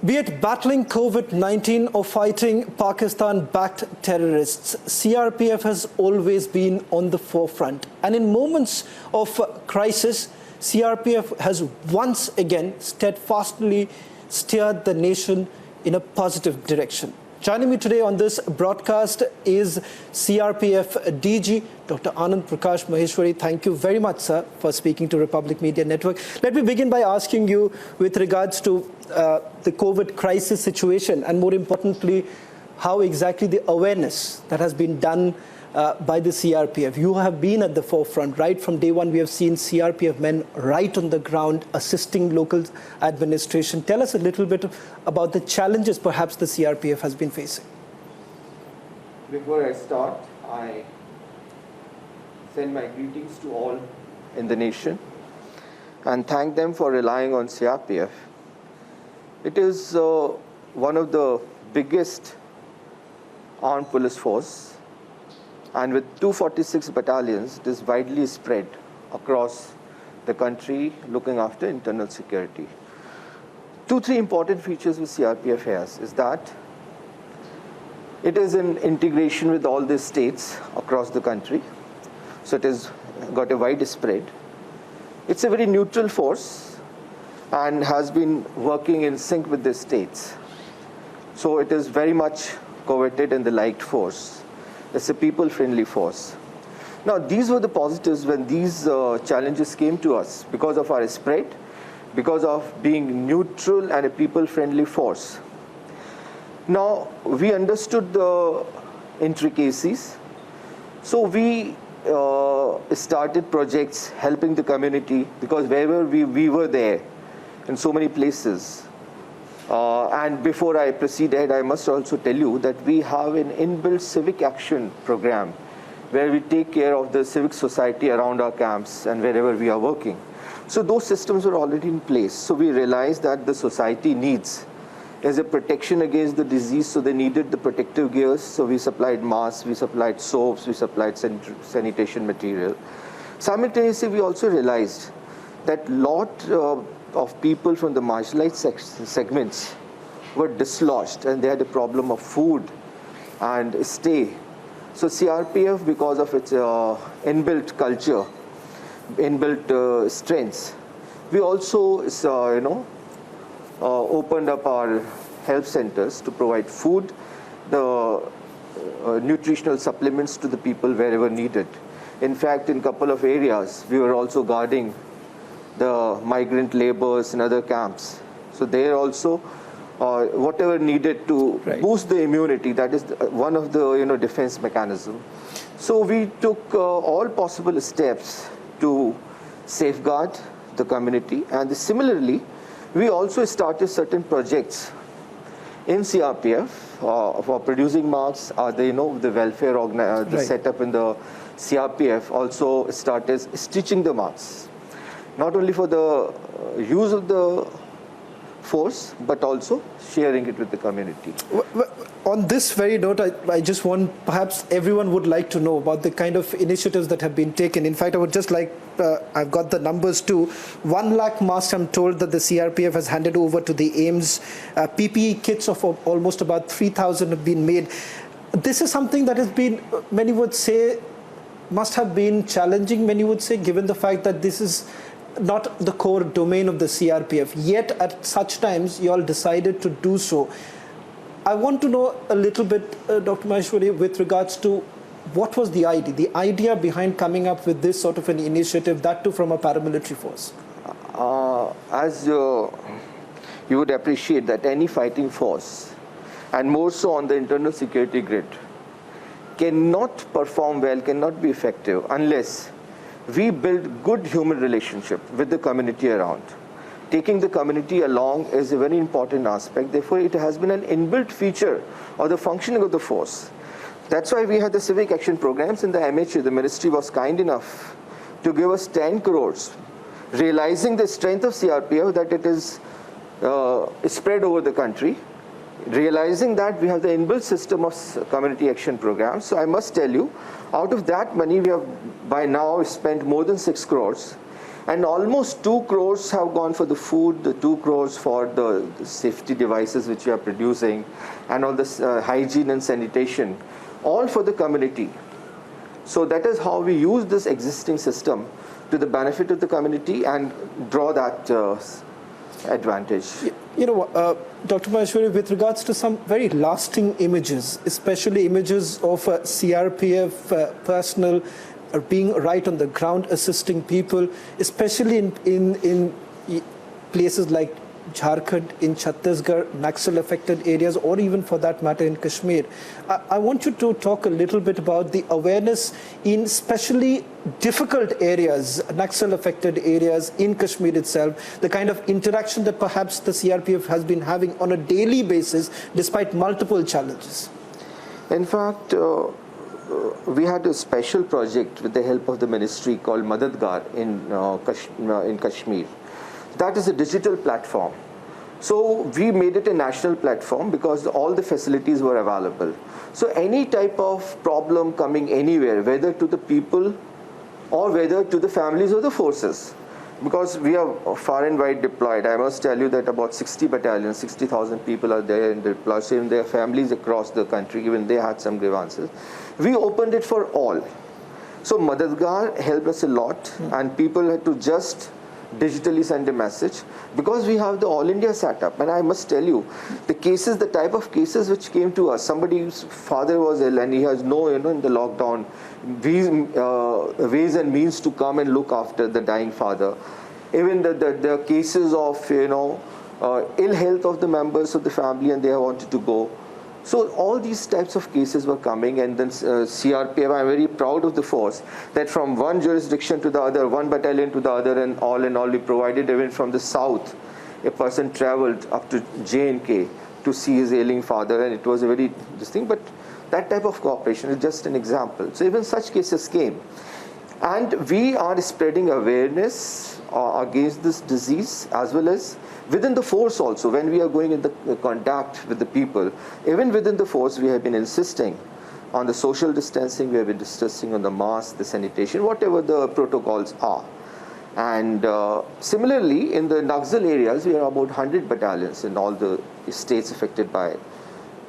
Be it battling COVID-19 or fighting Pakistan-backed terrorists, CRPF has always been on the forefront. And in moments of crisis, CRPF has once again steadfastly steered the nation in a positive direction. Joining me today on this broadcast is CRPF DG, Dr. Anand Prakash Maheshwari. Thank you very much, sir, for speaking to Republic Media Network. Let me begin by asking you with regards to the COVID crisis situation and, more importantly, how exactly the awareness that has been done by the CRPF. You have been at the forefront. Right from day one, we have seen CRPF men right on the ground assisting local administration. Tell us a little bit about the challenges perhaps the CRPF has been facing. Before I start, I send my greetings to all in the nation and thank them for relying on CRPF. It is one of the biggest armed police force, and with 246 battalions, it is widely spread across the country looking after internal security. Three important features with CRPF has is that it is in integration with all the states across the country, so it has got a wide spread. It's a very neutral force and has been working in sync with the states. So it is very much coveted and the liked force. It's a people-friendly force. Now, these were the positives when these challenges came to us because of our spread, because of being neutral and a people-friendly force. Now, we understood the intricacies, so we started projects helping the community because wherever we were there in so many places. And before I proceed ahead, I must also tell you that we have an inbuilt civic action program where we take care of the civic society around our camps and wherever we are working. So those systems were already in place. So we realized that the society needs as a protection against the disease, so they needed the protective gears. So we supplied masks, we supplied soaps, we supplied sanitation material. Simultaneously, we also realized that lot of people from the marginalized segments were dislodged and they had a problem of food and stay. So CRPF, because of its inbuilt culture, inbuilt strengths, we also opened up our health centers to provide food, the nutritional supplements to the people wherever needed. In fact, in a couple of areas, we were also guarding the migrant laborers in other camps. So there also, whatever needed to boost the immunity, that is one of the defense mechanism. So we took all possible steps to safeguard the community, and similarly, we also started certain projects in CRPF for producing masks. The welfare the setup in the CRPF also started stitching the masks, not only for the use of the force, but also sharing it with the community. On this very note, I just want, perhaps everyone would like to know about the kind of initiatives that have been taken. In fact, I would just like, I've got the numbers too. 1 lakh masks, I'm told that the CRPF has handed over to the AIMS. PPE kits of almost about 3,000 have been made. This is something that has been, many would say, must have been challenging, many would say, given the fact that this is not the core domain of the CRPF. Yet at such times, you all decided to do so. I want to know a little bit, Dr. Maheshwari, with regards to what was the idea behind coming up with this sort of an initiative, that too from a paramilitary force? As you would appreciate that any fighting force, and more so on the internal security grid, cannot perform well, cannot be effective unless we build good human relationship with the community around. Taking the community along is a very important aspect. Therefore, it has been an inbuilt feature of the functioning of the force. That's why we had the civic action programs in the MHA. The ministry was kind enough to give us 10 crores, realizing the strength of CRPF, that it is spread over the country, realizing that we have the inbuilt system of community action programs. So I must tell you, out of that money, we have by now spent more than 6 crores. And almost 2 crores have gone for the food, the 2 crores for the safety devices which we are producing, and all this hygiene and sanitation, all for the community. So that is how we use this existing system to the benefit of the community and draw that advantage. You know, Dr. Maheshwari, with regards to some very lasting images, especially images of CRPF personnel being right on the ground, assisting people, especially in places like Jharkhand, in Chhattisgarh, Naxal affected areas, or even for that matter in Kashmir. I want you to talk a little bit about the awareness in especially difficult areas, Naxal affected areas in Kashmir itself, the kind of interaction that perhaps the CRPF has been having on a daily basis despite multiple challenges. In fact, we had a special project with the help of the ministry called Madadgar in Kashmir. That is a digital platform. So we made it a national platform because all the facilities were available. So any type of problem coming anywhere, whether to the people or whether to the families or the forces, because we are far and wide deployed. I must tell you that about 60 battalions, 60,000 people are there in deployed, so in their families across the country, even they had some grievances. We opened it for all. So Madadgar helped us a lot, and people had to just digitally send a message because we have the all India setup. And I must tell you, the cases, the type of cases which came to us, somebody's father was ill and he has no, in the lockdown, ways and means to come and look after the dying father. Even the cases of, ill health of the members of the family and they wanted to go. So all these types of cases were coming, and then CRPF, I'm very proud of the force, that from one jurisdiction to the other, one battalion to the other, and all we provided. Even from the south, a person traveled up to J&K to see his ailing father, and it was a very distinct, but that type of cooperation is just an example. So even such cases came. And we are spreading awareness against this disease, as well as within the force also. When we are going in the contact with the people, even within the force, we have been insisting on the social distancing, we have been insisting on the mask, the sanitation, whatever the protocols are. And similarly, in the Naxal areas, we are about 100 battalions in all the states affected by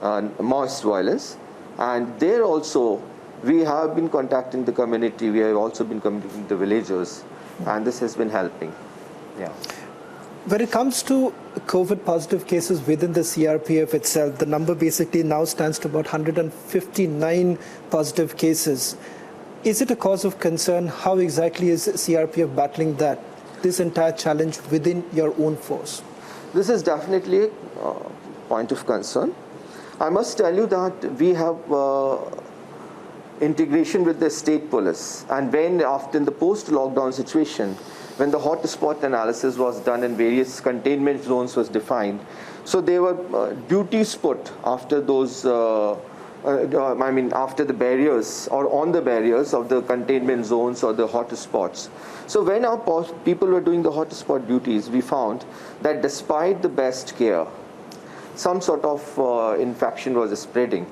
Maoist violence. And there also, we have been contacting the community, we have also been communicating the villagers, and this has been helping. Yeah. When it comes to COVID positive cases within the CRPF itself, the number basically now stands to about 159 positive cases. Is it a cause of concern? How exactly is CRPF battling this entire challenge within your own force? This is definitely a point of concern. I must tell you that we have integration with the state police, and when after in the post-lockdown situation, when the hotspot analysis was done and various containment zones was defined, so there were duties put after those, after the barriers or on the barriers of the containment zones or the hotspots. So when our people were doing the hotspot duties, we found that despite the best care, some sort of infection was spreading.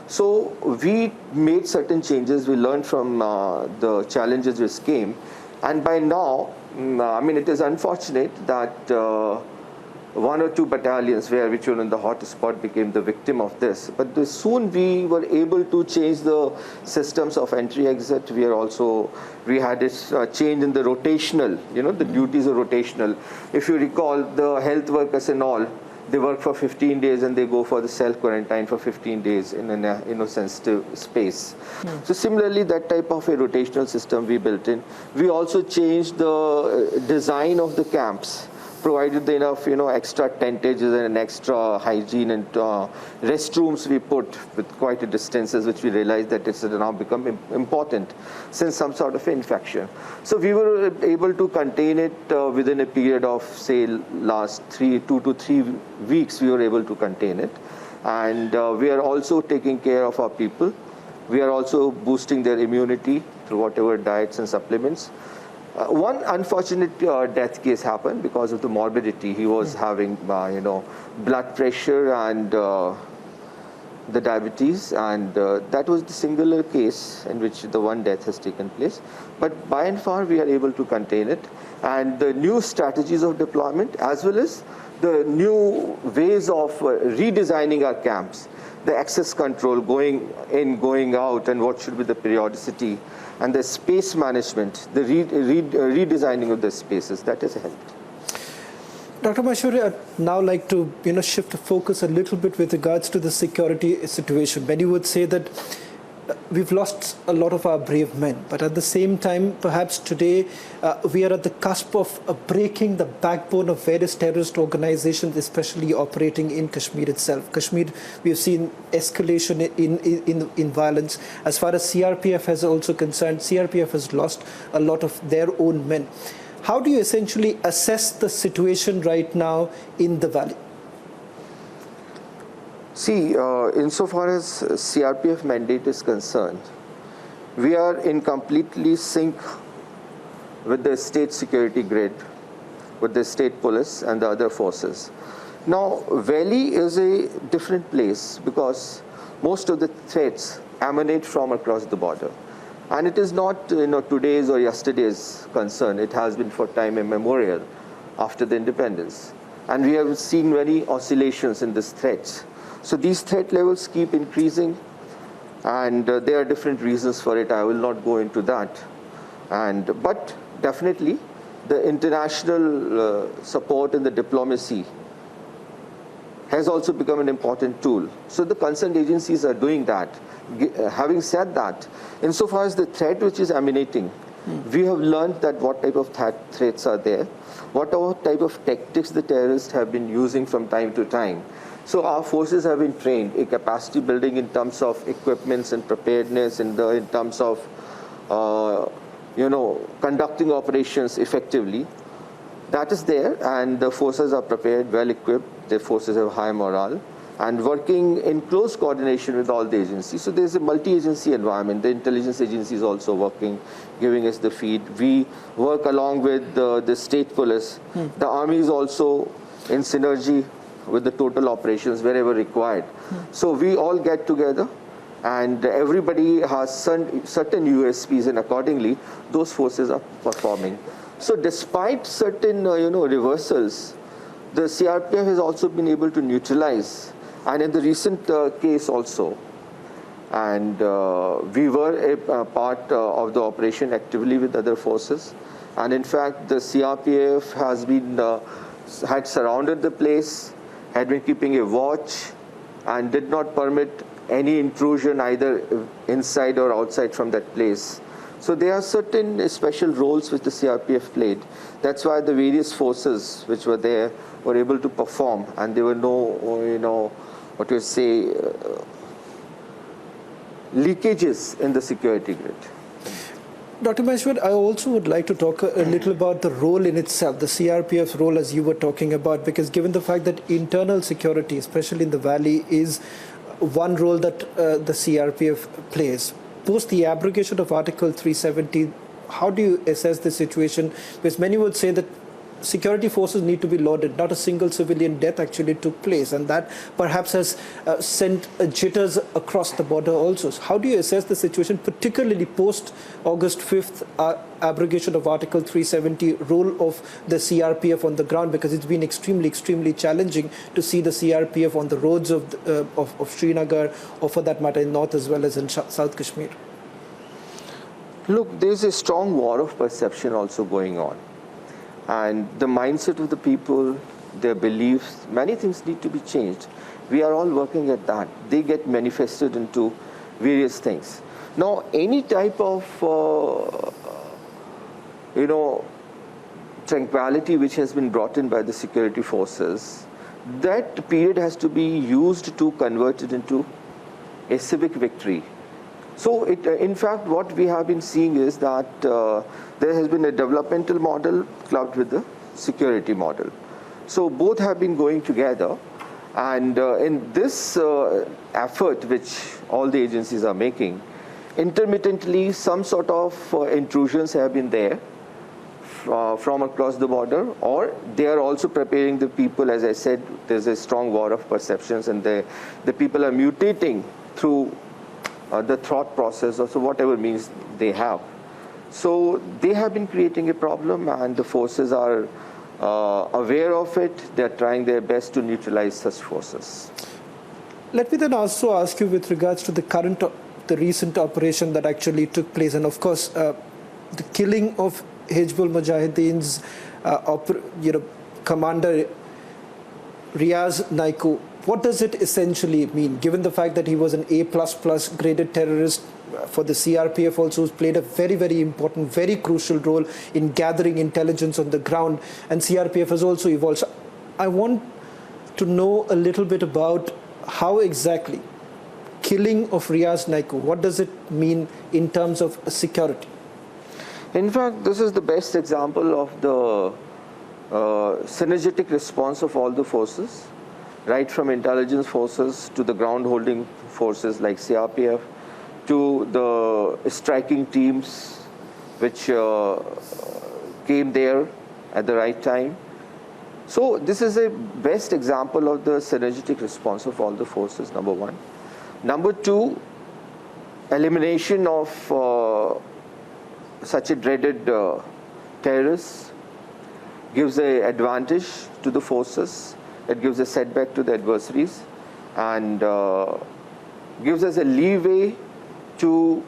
So we made certain changes. We learned from the challenges which came, and by now, it is unfortunate that 1 or 2 battalions which were in the hotspot became the victim of this. But soon we were able to change the systems of entry-exit. We had this change in the rotational, the duties are rotational. If you recall, the health workers and all, they work for 15 days and they go for the self-quarantine for 15 days in a sensitive space. So similarly, that type of a rotational system we built in. We also changed the design of the camps, provided enough extra tentages and an extra hygiene, and restrooms we put with quite a distances, which we realized that it's now become important since some sort of infection. So we were able to contain it within a period of, say, last 2 to 3 weeks. We were able to contain it, and we are also taking care of our people. We are also boosting their immunity through whatever diets and supplements. One unfortunate death case happened because of the morbidity. He was having, blood pressure and the diabetes, and that was the singular case in which the one death has taken place. But by and far, we are able to contain it. And the new strategies of deployment, as well as the new ways of redesigning our camps, the access control, going in, going out, and what should be the periodicity, and the space management, the redesigning of the spaces, that has helped. Dr. Maheshwari, I'd now like to shift the focus a little bit with regards to the security situation. Many would say that we've lost a lot of our brave men, but at the same time, perhaps today we are at the cusp of breaking the backbone of various terrorist organizations, especially operating in Kashmir itself. Kashmir, we've seen escalation in violence. As far as CRPF is also concerned, CRPF has lost a lot of their own men. How do you essentially assess the situation right now in the valley? See, insofar as CRPF mandate is concerned, we are in completely sync with the state security grid, with the state police and the other forces. Now, Valley is a different place because most of the threats emanate from across the border. And it is not today's or yesterday's concern. It has been for time immemorial after the independence. And we have seen many oscillations in these threats. So these threat levels keep increasing, and there are different reasons for it. I will not go into that. But definitely, the international support and the diplomacy has also become an important tool. So the concerned agencies are doing that. Having said that, insofar as the threat which is emanating, we have learned that what type of threats are there, what type of tactics the terrorists have been using from time to time. So our forces have been trained in capacity building in terms of equipments and preparedness, in terms of conducting operations effectively. That is there, and the forces are prepared, well equipped. The forces have high morale and working in close coordination with all the agencies. So there's a multi-agency environment. The intelligence agency is also working, giving us the feed. We work along with the state police. The army is also in synergy with the total operations wherever required. So we all get together, and everybody has certain USPs, and accordingly, those forces are performing. So despite certain reversals, the CRPF has also been able to neutralize. And in the recent case also, and we were a part of the operation actively with other forces. And in fact, the CRPF has been, had surrounded the place, had been keeping a watch, and did not permit any intrusion either inside or outside from that place. So there are certain special roles which the CRPF played. That's why the various forces which were there were able to perform, and there were no, leakages in the security grid. Dr. Maheshwari, I also would like to talk a little about the role in itself, the CRPF's role as you were talking about, because given the fact that internal security, especially in the valley, is one role that the CRPF plays. Post the abrogation of Article 370, how do you assess the situation? Because many would say that security forces need to be lauded. Not a single civilian death actually took place, and that perhaps has sent jitters across the border also. So how do you assess the situation, particularly post August 5th abrogation of Article 370, role of the CRPF on the ground? Because it's been extremely challenging to see the CRPF on the roads of Srinagar, or for that matter in north as well as in South Kashmir. Look, there's a strong war of perception also going on. And the mindset of the people, their beliefs, many things need to be changed. We are all working at that. They get manifested into various things. Now, any type of, tranquility which has been brought in by the security forces, that period has to be used to convert it into a civic victory. So, in fact, what we have been seeing is that there has been a developmental model clubbed with the security model. So, both have been going together. And in this effort, which all the agencies are making, intermittently, some sort of intrusions have been there from across the border, or they are also preparing the people. As I said, there's a strong war of perceptions, and the people are mutating through the thought process, or so whatever means they have. So they have been creating a problem, and the forces are aware of it. They're trying their best to neutralize such forces. Let me then also ask you with regards to the recent operation that actually took place, and of course, the killing of Hizbul Mujahideen's commander Riaz Naiku. What does it essentially mean, given the fact that he was an A++ graded terrorist for the CRPF, also who's played a very, very important, very crucial role in gathering intelligence on the ground, and CRPF has also evolved. So I want to know a little bit about how exactly killing of Riaz Naiku, what does it mean in terms of security? In fact, this is the best example of the synergetic response of all the forces, right from intelligence forces to the ground holding forces like CRPF, to the striking teams which came there at the right time. So this is a best example of the synergetic response of all the forces, number one. Number two, elimination of such a dreaded terrorist gives an advantage to the forces. It gives a setback to the adversaries, and gives us a leeway to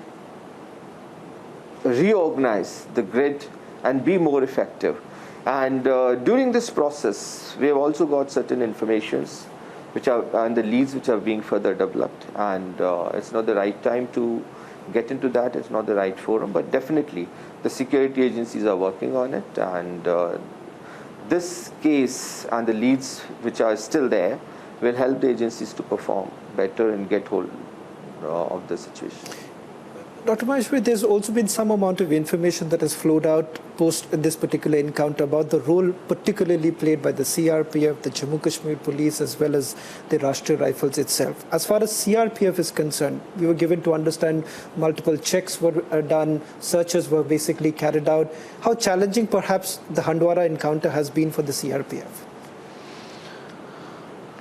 reorganize the grid and be more effective. And during this process, we have also got certain informations and the leads which are being further developed. And it's not the right time to get into that. It's not the right forum. But definitely, the security agencies are working on it. And this case and the leads which are still there will help the agencies to perform better and get hold of the situation. Dr. Maheshwari, there's also been some amount of information that has flowed out post this particular encounter about the role particularly played by the CRPF, the Jammu Kashmir police, as well as the Rashtriya Rifles itself. As far as CRPF is concerned, we were given to understand multiple checks were done, searches were basically carried out. How challenging perhaps the Handwara encounter has been for the CRPF?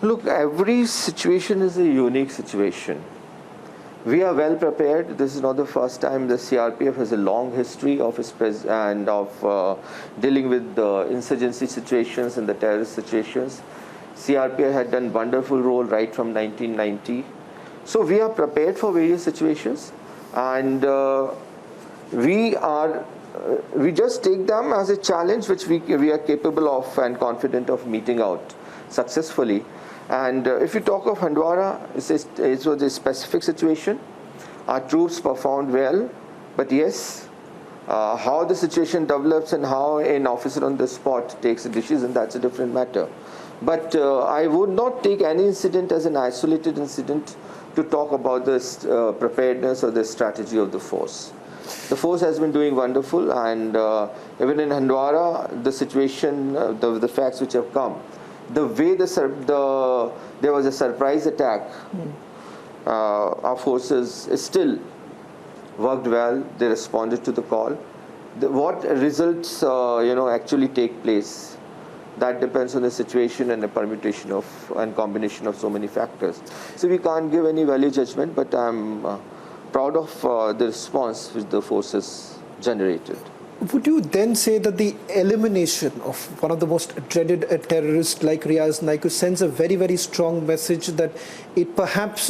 Look, every situation is a unique situation. We are well prepared. This is not the first time. The CRPF has a long history of dealing with the insurgency situations and the terrorist situations. CRPF had done wonderful role right from 1990. So we are prepared for various situations, and we just take them as a challenge which we are capable of and confident of meeting out successfully. And if you talk of Handwara, it was a specific situation. Our troops performed well, but yes, how the situation develops and how an officer on the spot takes a decision, that's a different matter. But I would not take any incident as an isolated incident to talk about this preparedness or the strategy of the force. The force has been doing wonderful, and even in Handwara, the situation, the facts which have come, the way there was a surprise attack, our forces still worked well. They responded to the call. What results actually take place, that depends on the situation and the permutation and combination of so many factors. So we can't give any value judgment, but I'm proud of the response which the forces generated. Would you then say that the elimination of one of the most dreaded terrorists like Riaz Naiku sends a very, very strong message that it perhaps,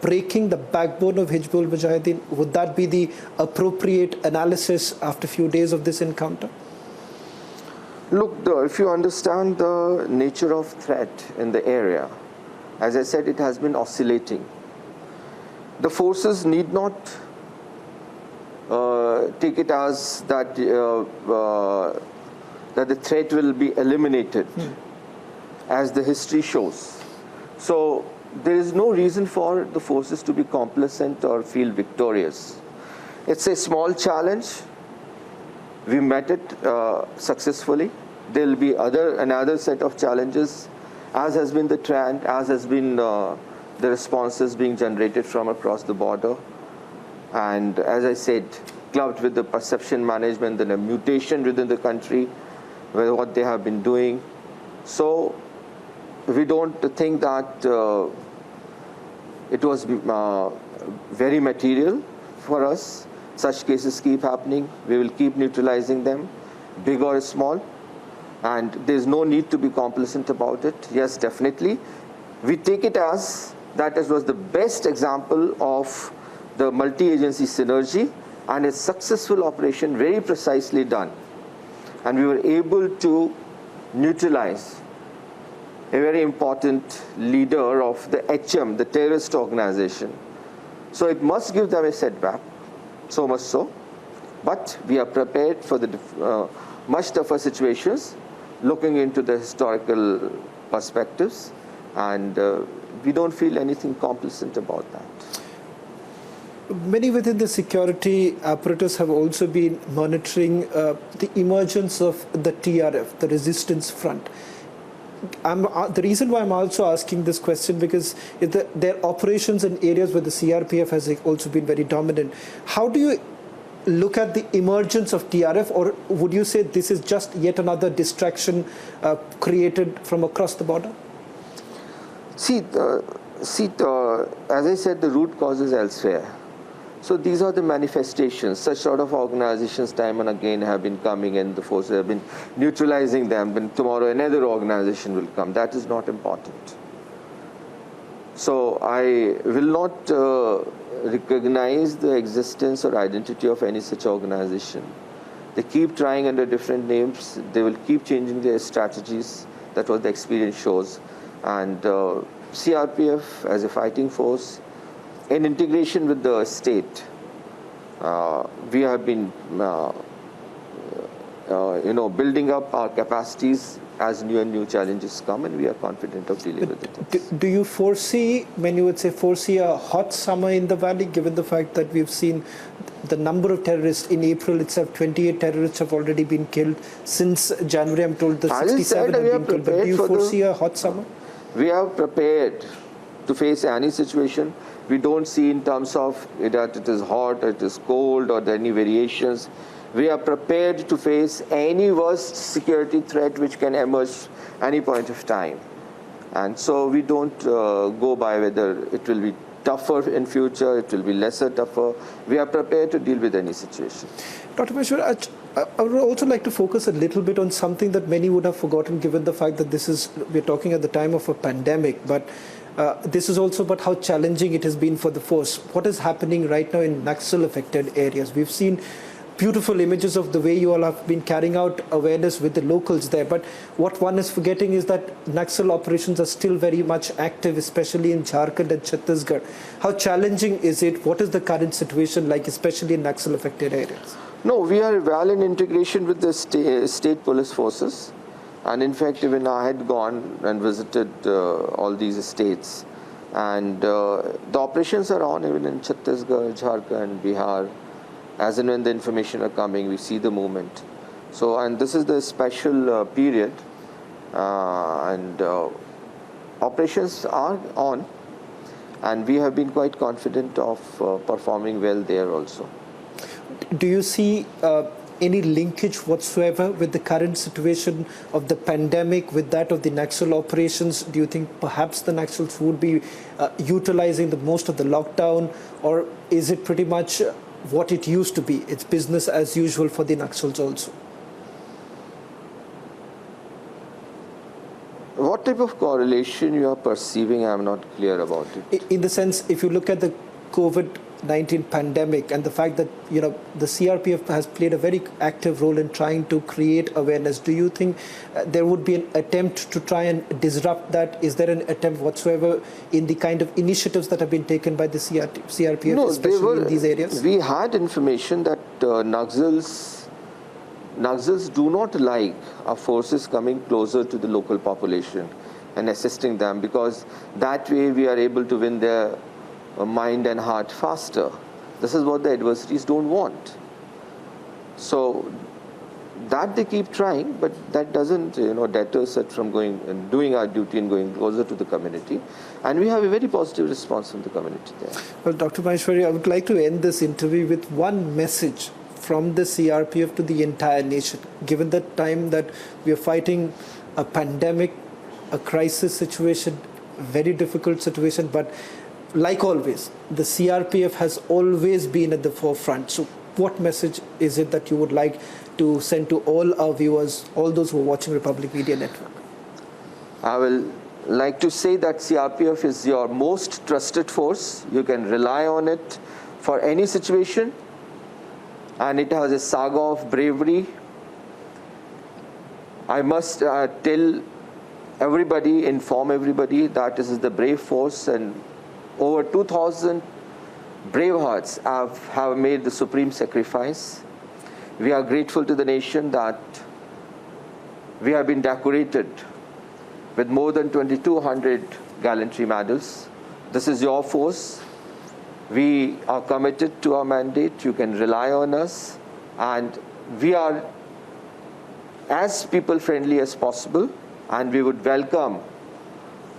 breaking the backbone of Hizbul Mujahideen, would that be the appropriate analysis after a few days of this encounter? Look, if you understand the nature of threat in the area, as I said, it has been oscillating. The forces need not take it as that that the threat will be eliminated, as the history shows. So there is no reason for the forces to be complacent or feel victorious. It's a small challenge. We met it successfully. There will be another set of challenges, as has been the trend, as has been the responses being generated from across the border. And as I said, clubbed with the perception management, then a mutation within the country, with what they have been doing. So we don't think that it was very material for us. Such cases keep happening. We will keep neutralizing them, big or small. And there's no need to be complacent about it. Yes, definitely. We take it as that it was the best example of the multi-agency synergy and a successful operation, very precisely done. And we were able to neutralize a very important leader of the HM, the terrorist organization. So it must give them a setback, so much so. But we are prepared for the much tougher situations, looking into the historical perspectives, and we don't feel anything complacent about that. Many within the security apparatus have also been monitoring the emergence of the TRF, the resistance front. The reason why I'm also asking this question, because there are operations in areas where the CRPF has also been very dominant. How do you look at the emergence of TRF, or would you say this is just yet another distraction created from across the border? See, as I said, the root cause is elsewhere. So these are the manifestations. Such sort of organizations time and again have been coming in, the forces have been neutralizing them, and tomorrow another organization will come. That is not important. So I will not recognize the existence or identity of any such organization. They keep trying under different names. They will keep changing their strategies. That's what the experience shows. And CRPF as a fighting force, in integration with the state, we have been building up our capacities as new and new challenges come, and we are confident of dealing with it. Do you foresee, when you would say foresee a hot summer in the valley, given the fact that we've seen the number of terrorists in April itself, 28 terrorists have already been killed. Since January, I'm told the 67 have been killed. But do you foresee a hot summer? We are prepared to face any situation. We don't see in terms of that it is hot, it is cold, or any variations. We are prepared to face any worst security threat which can emerge any point of time. And so we don't go by whether it will be tougher in future, it will be lesser tougher. We are prepared to deal with any situation. Dr. Maheshwari, I would also like to focus a little bit on something that many would have forgotten, given the fact that we're talking at the time of a pandemic, but this is also about how challenging it has been for the force. What is happening right now in Naxal affected areas? We've seen beautiful images of the way you all have been carrying out awareness with the locals there. But what one is forgetting is that Naxal operations are still very much active, especially in Jharkhand and Chhattisgarh. How challenging is it? What is the current situation like, especially in Naxal affected areas? No, we are well in integration with the state police forces. And in fact, even I had gone and visited all these states. And the operations are on even in Chhattisgarh, Jharkhand, Bihar. As and when the information are coming, we see the movement. So, and this is the special period, and operations are on, and we have been quite confident of performing well there also. Do you see any linkage whatsoever with the current situation of the pandemic with that of the Naxal operations? Do you think perhaps the Naxals would be utilizing the most of the lockdown, or is it pretty much what it used to be? It's business as usual for the Naxals also. What type of correlation you are perceiving? I'm not clear about it. In the sense, if you look at the COVID-19 pandemic and the fact that the CRPF has played a very active role in trying to create awareness, do you think there would be an attempt to try and disrupt that? Is there an attempt whatsoever in the kind of initiatives that have been taken by the CRPF, no, especially in these areas? We had information that Naxals do not like our forces coming closer to the local population and assisting them, because that way we are able to win their mind and heart faster. This is what the adversaries don't want. So that they keep trying, but that doesn't deter us from going and doing our duty and going closer to the community. And we have a very positive response from the community there. Well, Dr. Maheshwari, I would like to end this interview with one message from the CRPF to the entire nation, given the time that we are fighting a pandemic, a crisis situation, a very difficult situation, but like always, the CRPF has always been at the forefront. So what message is it that you would like to send to all our viewers, all those who are watching Republic Media Network? I will like to say that CRPF is your most trusted force. You can rely on it for any situation, and it has a saga of bravery. I must tell everybody, inform everybody that this is the brave force, and over 2,000 brave hearts have made the supreme sacrifice. We are grateful to the nation that we have been decorated with more than 2,200 gallantry medals. This is your force. We are committed to our mandate. You can rely on us. And we are as people-friendly as possible, and we would welcome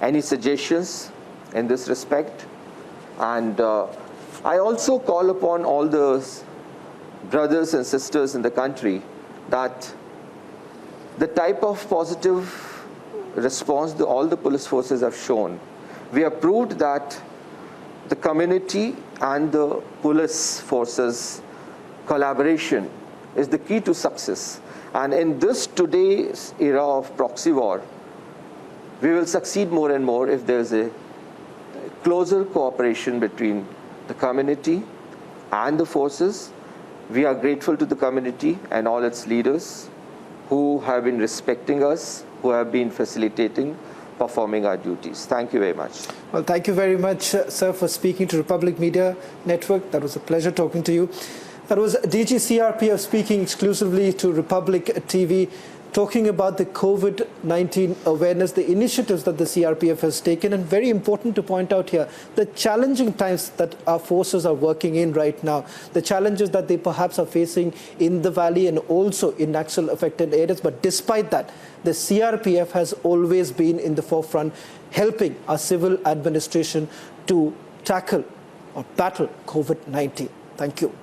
any suggestions in this respect. And I also call upon all the brothers and sisters in the country that the type of positive response all the police forces have shown, we have proved that the community and the police forces collaboration is the key to success. And in this today's era of proxy war, we will succeed more and more if there's a closer cooperation between the community and the forces. We are grateful to the community and all its leaders who have been respecting us, who have been facilitating, performing our duties. Thank you very much. Well, thank you very much, sir, for speaking to Republic Media Network. That was a pleasure talking to you. That was DG CRPF speaking exclusively to Republic TV, talking about the COVID-19 awareness, the initiatives that the CRPF has taken, and very important to point out here, the challenging times that our forces are working in right now, the challenges that they perhaps are facing in the valley and also in Naxal affected areas. But despite that, the CRPF has always been in the forefront, helping our civil administration to tackle or battle COVID-19. Thank you.